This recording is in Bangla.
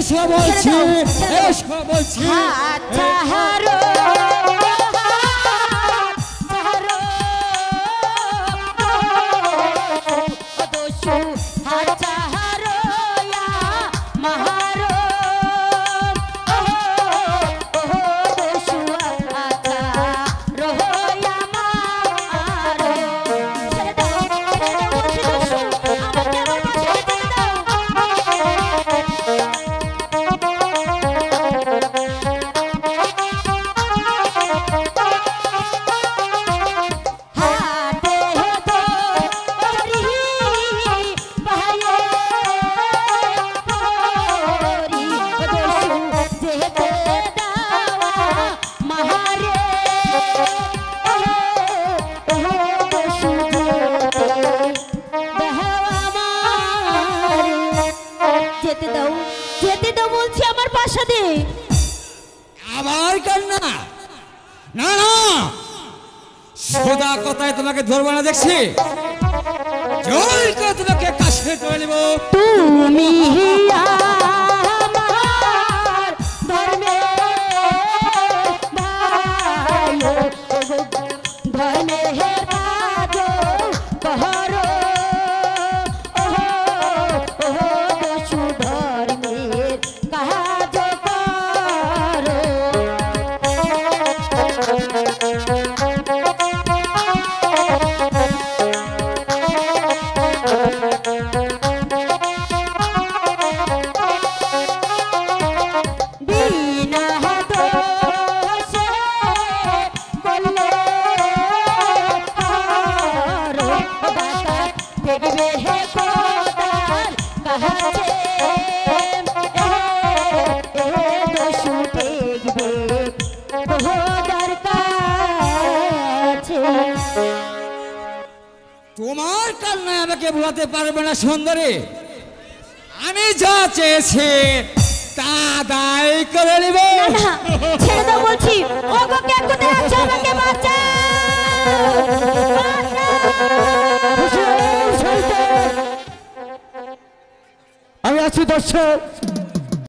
এসো বলছি এসো বলছি ছাড়ো আবার কান্না না না সোজা কথায় তোমাকে ধরবো না দেখছি জোর করে তোমাকে কাছে ধরে নেব তুমি আমার ধর্মের ভালো ধর্মের কাজ করো সুধর্মের কাজ করো তোমার কান্নায় আমাকে ভুলাতে পারবে না সুন্দরী আমি যা চেয়েছি তা দায় করে নেব ছেড়ে দাও বলছি ওগো কে কোথায় আছো আমাকে বাঁচাও আমি আছি দর্শক